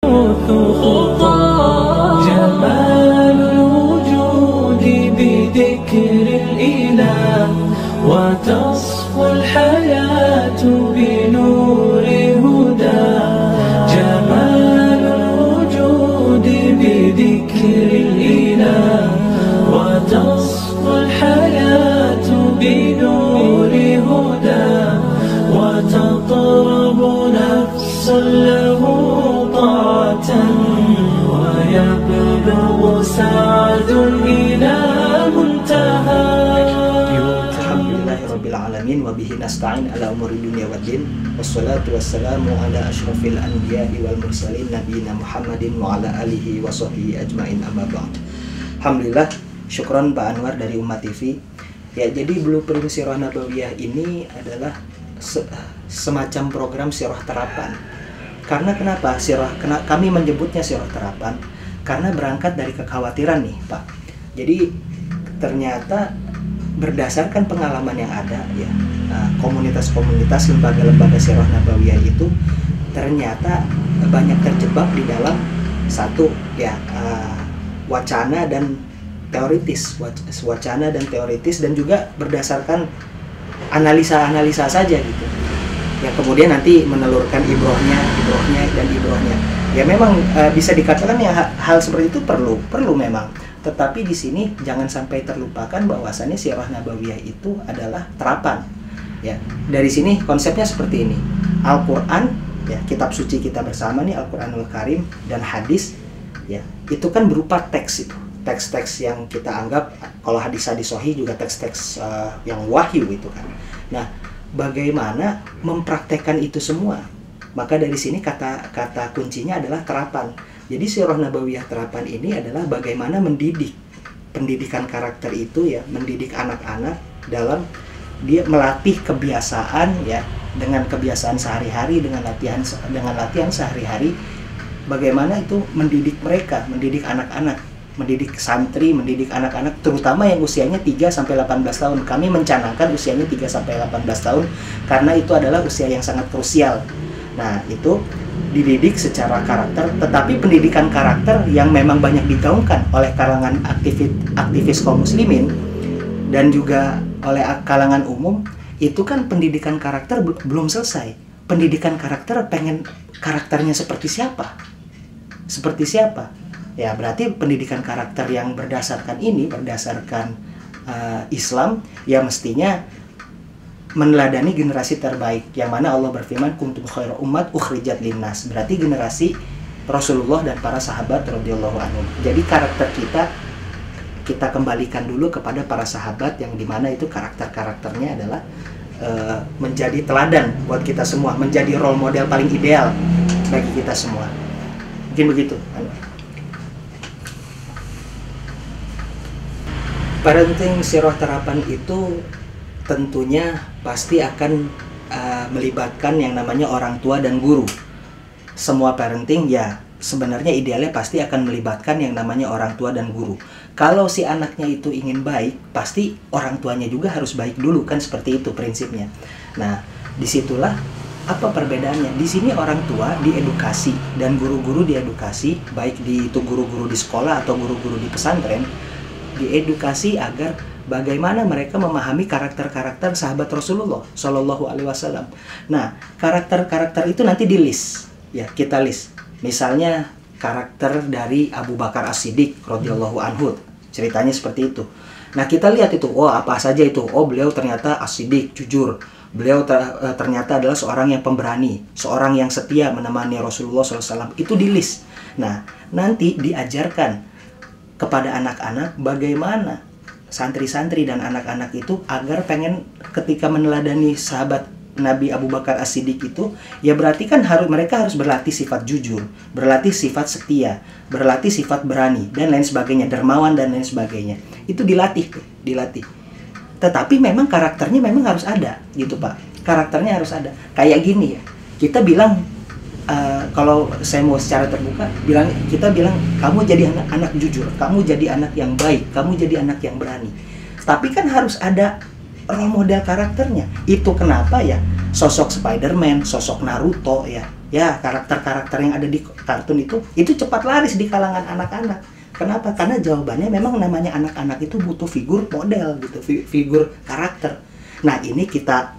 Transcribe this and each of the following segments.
خطى جمال الوجود بذكر الإله وتصفو الحياة بنور هدى جمال الوجود بذكر الإله وتصفو الحياة بنور هدى وتطرب نفس له طاعة ويبلغ سعد إلى منتهى. Alhamdulillahirrabbilalamin wabihi nasta'in ala umuri dunia waddin wassalatu wassalamu ala ashrafil anbiya'i wal mursalin nabiyina Muhammadin wa ala alihi wa sahbihi ajmain amma ba'd. Alhamdulillah, syukron Pak Anwar dari Umat TV. Ya, jadi Blueprint Sirah Nabawiyah ini adalah semacam program sirah terapan. Karena kenapa kami menyebutnya sirah terapan? Karena berangkat dari kekhawatiran nih, Pak. Jadi ternyata berdasarkan pengalaman yang ada ya, komunitas-komunitas lembaga-lembaga sirah nabawiyah itu ternyata banyak terjebak di dalam satu ya wacana dan teoritis, dan juga berdasarkan analisa saja gitu. Ya kemudian nanti menelurkan ibrohnya. Ya memang bisa dikatakan ya hal seperti itu perlu memang. Tetapi di sini jangan sampai terlupakan bahwasannya sirah nabawiyah itu adalah terapan. Ya, dari sini konsepnya seperti ini. Al-Qur'an, ya, kitab suci kita bersama nih, Al-Qur'anul Karim dan hadis, ya, itu kan berupa teks itu. Teks-teks yang kita anggap kalau hadis-hadis sahih juga teks-teks yang wahyu itu kan. Nah, bagaimana mempraktekkan itu semua? Maka dari sini kata kuncinya adalah terapan. Jadi sirah nabawiyah terapan ini adalah bagaimana mendidik, pendidikan karakter itu ya, mendidik anak-anak dalam dia melatih kebiasaan ya, dengan kebiasaan sehari-hari, dengan latihan sehari-hari, bagaimana itu mendidik mereka, mendidik anak-anak, mendidik santri, mendidik anak-anak terutama yang usianya 3 sampai 18 tahun. Kami mencanangkan usianya 3 sampai 18 tahun karena itu adalah usia yang sangat krusial. Nah, itu dididik secara karakter, tetapi pendidikan karakter yang memang banyak digaungkan oleh kalangan aktivis kaum muslimin dan juga oleh kalangan umum, itu kan pendidikan karakter belum selesai. Pendidikan karakter pengen karakternya seperti siapa? Seperti siapa? Ya, berarti pendidikan karakter yang berdasarkan Islam, ya mestinya meneladani generasi terbaik, yang mana Allah berfirman kuntum khairu ummat ukhrijat linnas, berarti generasi Rasulullah dan para sahabat radhiyallahu anhum. Jadi karakter kita kembalikan dulu kepada para sahabat, yang dimana itu karakternya adalah menjadi teladan buat kita semua, menjadi role model paling ideal bagi kita semua. Mungkin begitu. Parenting sirah terapan itu tentunya pasti akan melibatkan yang namanya orang tua dan guru. Semua parenting ya sebenarnya idealnya pasti akan melibatkan yang namanya orang tua dan guru. Kalau si anaknya itu ingin baik, pasti orang tuanya juga harus baik dulu, kan seperti itu prinsipnya. Nah, disitulah apa perbedaannya. Di sini orang tua diedukasi dan guru-guru diedukasi, baik itu guru-guru di sekolah atau guru-guru di pesantren, diedukasi agar bagaimana mereka memahami karakter-karakter sahabat Rasulullah Shallallahu Alaihi Wasallam. Nah, karakter-karakter itu nanti di list, ya kita list. Misalnya karakter dari Abu Bakar As-Siddiq radhiyallahu anhu, ceritanya seperti itu. Nah, kita lihat itu, oh apa saja itu? Oh, beliau ternyata As-Siddiq, jujur. Beliau ternyata adalah seorang yang pemberani, seorang yang setia menemani Rasulullah SAW. Itu di list. Nah, nanti diajarkan kepada anak-anak bagaimana santri-santri dan anak-anak itu agar pengen ketika meneladani sahabat Nabi Abu Bakar As-Siddiq itu, ya berarti kan mereka harus berlatih sifat jujur, berlatih sifat setia, berlatih sifat berani dan lain sebagainya, dermawan dan lain sebagainya. Itu dilatih. Tetapi memang karakternya memang harus ada gitu, Pak. Karakternya harus ada. Kayak gini ya. Kita bilang kalau saya mau secara terbuka kita bilang kamu jadi anak jujur, kamu jadi anak yang baik, kamu jadi anak yang berani. Tapi kan harus ada role model karakternya. Itu kenapa ya sosok Spider-Man, sosok Naruto ya, Ya, karakter-karakter yang ada di kartun itu cepat laris di kalangan anak-anak. Kenapa? Karena jawabannya memang namanya anak-anak itu butuh figur model gitu, figur karakter. Nah, ini kita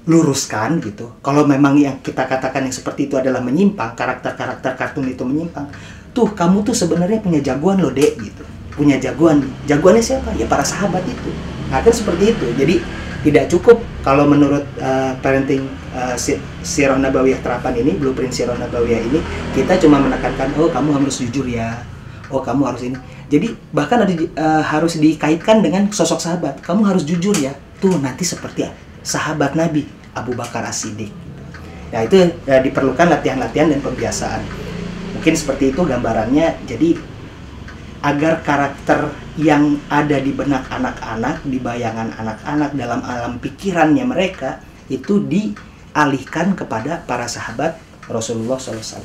luruskan gitu. Kalau memang yang kita katakan yang seperti itu adalah menyimpang, karakter-karakter kartun itu menyimpang. Tuh, kamu tuh sebenarnya punya jagoan loh, Dek, gitu. Punya jagoan. Jagoannya siapa? Ya para sahabat itu. Nah, kan seperti itu. Jadi tidak cukup kalau menurut parenting Sirah Nabawiyah terapan ini, blueprint Sirah Nabawiyah ini, kita cuma menekankan, oh kamu harus jujur ya, oh kamu harus ini. Jadi bahkan ada harus dikaitkan dengan sosok sahabat. Kamu harus jujur ya. Tuh nanti seperti sahabat Nabi Abu Bakar As-Siddiq. Nah itu diperlukan latihan-latihan dan pembiasaan. Mungkin seperti itu gambarannya. Jadi agar karakter yang ada di benak anak-anak, di bayangan anak-anak, dalam alam pikirannya mereka, itu dialihkan kepada para sahabat Rasulullah SAW.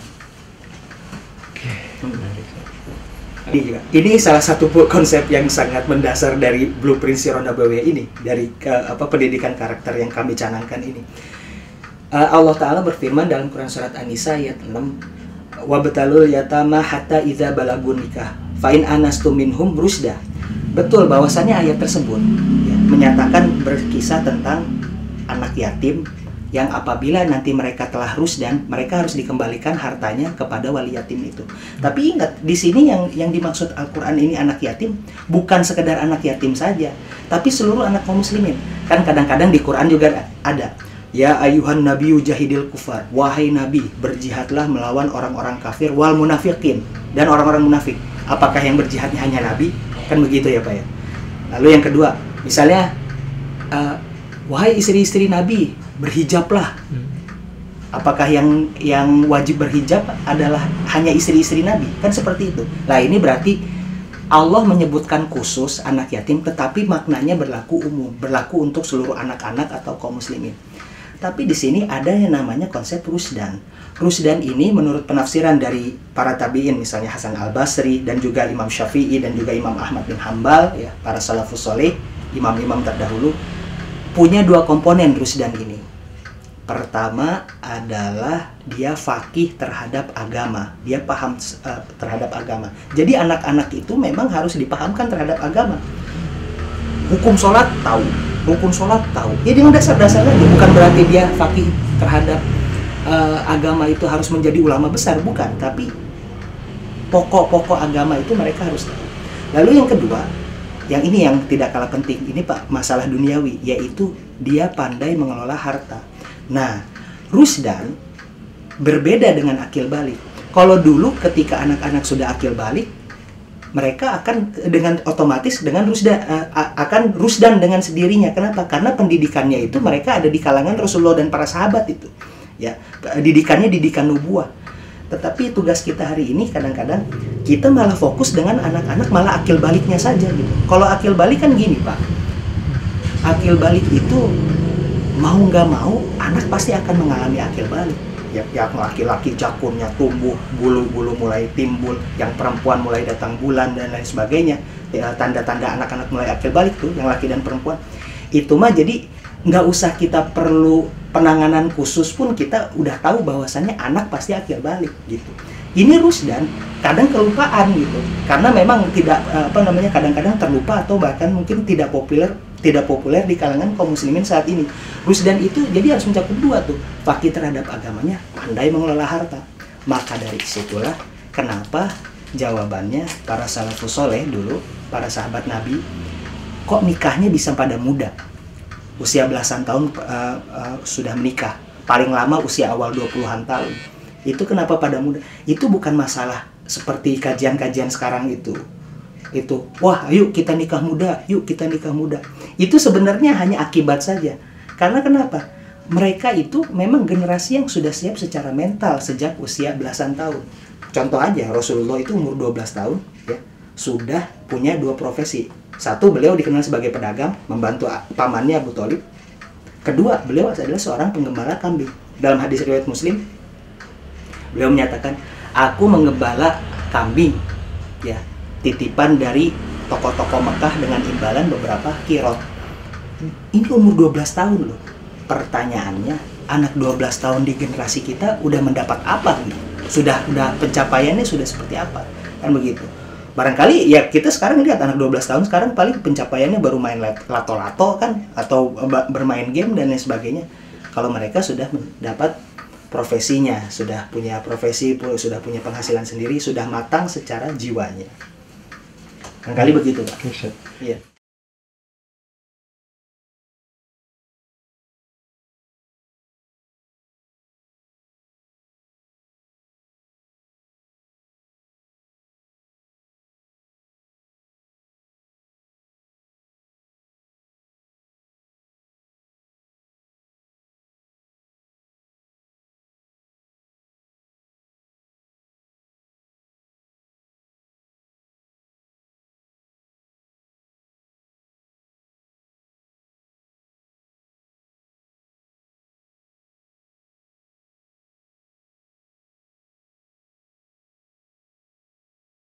Ini salah satu konsep yang sangat mendasar dari blueprint Sirah Nabawiyah ini, dari pendidikan karakter yang kami canangkan ini. Allah Ta'ala berfirman dalam Quran Surat An-Nisa ayat 6, وَبَتَلُوا الْيَتَامَى حَتَّى إِذَا بَلَغُوا النِّكَاحَ فَإِنْ آنَسْتُم مِّنْهُمْ رُشْدًا. Betul bahwasannya ayat tersebut ya, menyatakan berkisah tentang anak yatim yang apabila nanti mereka telah rusdan, mereka harus dikembalikan hartanya kepada wali yatim itu. Tapi ingat, di sini yang dimaksud Al-Quran ini anak yatim bukan sekedar anak yatim saja, tapi seluruh anak kaum muslimin. Kan kadang-kadang di Quran juga ada, ya ayuhan nabiyyu jahidil kufar, wahai nabi berjihadlah melawan orang-orang kafir wal munafiqin, dan orang-orang munafik. Apakah yang berjihadnya hanya nabi? Kan begitu ya Pak ya. Lalu yang kedua, misalnya wahai istri-istri nabi berhijablah. Apakah yang wajib berhijab adalah hanya istri-istri nabi? Kan seperti itu. Nah ini berarti Allah menyebutkan khusus anak yatim, tetapi maknanya berlaku umum, berlaku untuk seluruh anak-anak atau kaum muslimin. Tapi di sini ada yang namanya konsep rusdan. Rusdan ini menurut penafsiran dari para tabi'in, misalnya Hasan Al-Basri dan juga Imam Syafi'i dan juga Imam Ahmad bin Hambal, ya, para salafus soleh, imam-imam terdahulu, punya dua komponen rusdan ini. Pertama adalah dia faqih terhadap agama, dia paham terhadap agama. Jadi anak-anak itu memang harus dipahamkan terhadap agama. Hukum sholat tahu, rukun sholat tahu. Ya dengan dasar-dasarnya, bukan berarti dia faqih terhadap agama itu harus menjadi ulama besar, bukan. Tapi pokok-pokok agama itu mereka harus tahu. Lalu yang kedua, yang ini yang tidak kalah penting, ini Pak, masalah duniawi, yaitu dia pandai mengelola harta. Nah, rusdan berbeda dengan akil balik. Kalau dulu ketika anak-anak sudah akil balik, mereka akan dengan otomatis dengan akan rusdan dengan sendirinya. Kenapa? Karena pendidikannya itu mereka ada di kalangan Rasulullah dan para sahabat itu. Ya, didikannya didikan nubuah. Tetapi tugas kita hari ini kadang-kadang kita malah fokus dengan anak-anak, malah akil baliknya saja gitu. Kalau akil balik kan gini Pak, akil balik itu mau nggak mau anak pasti akan mengalami akil balik. Yang laki-laki jakunnya tumbuh, bulu-bulu mulai timbul, yang perempuan mulai datang bulan dan lain sebagainya. Ya, tanda-tanda anak-anak mulai akil balik tuh, yang laki dan perempuan. Itu mah jadi nggak usah kita perlu penanganan khusus pun kita udah tahu bahwasannya anak pasti akil balik gitu. Ini rusdan kadang kelupaan gitu, karena memang tidak kadang-kadang terlupa atau bahkan mungkin tidak populer di kalangan kaum muslimin saat ini. Rusdan itu jadi harus mencakup dua tuh, faqih terhadap agamanya, pandai mengelola harta. Maka dari situlah kenapa jawabannya para salafus soleh dulu, para sahabat Nabi, kok nikahnya bisa pada muda, usia belasan tahun sudah menikah, paling lama usia awal 20-an tahun. Itu kenapa pada muda? Itu bukan masalah seperti kajian-kajian sekarang itu, wah yuk kita nikah muda, yuk kita nikah muda. Itu sebenarnya hanya akibat saja. Karena kenapa? Mereka itu memang generasi yang sudah siap secara mental sejak usia belasan tahun. Contoh aja, Rasulullah itu umur 12 tahun ya, sudah punya dua profesi. Satu, beliau dikenal sebagai pedagang, membantu pamannya Abu Thalib. Kedua, beliau adalah seorang penggembala kambing. Dalam hadis riwayat Muslim, beliau menyatakan, aku menggembala kambing ya, titipan dari tokoh-tokoh Mekah dengan imbalan beberapa kirot. Ini umur 12 tahun loh. Pertanyaannya, anak 12 tahun di generasi kita udah mendapat apa gitu. Udah pencapaiannya sudah seperti apa, kan begitu. Barangkali ya kita sekarang lihat anak 12 tahun sekarang paling pencapaiannya baru main lato-lato kan, atau bermain game dan lain sebagainya. Kalau mereka sudah mendapat profesinya, sudah punya profesi, sudah punya penghasilan sendiri, sudah matang secara jiwanya. Barangkali begitu, Pak. Iya.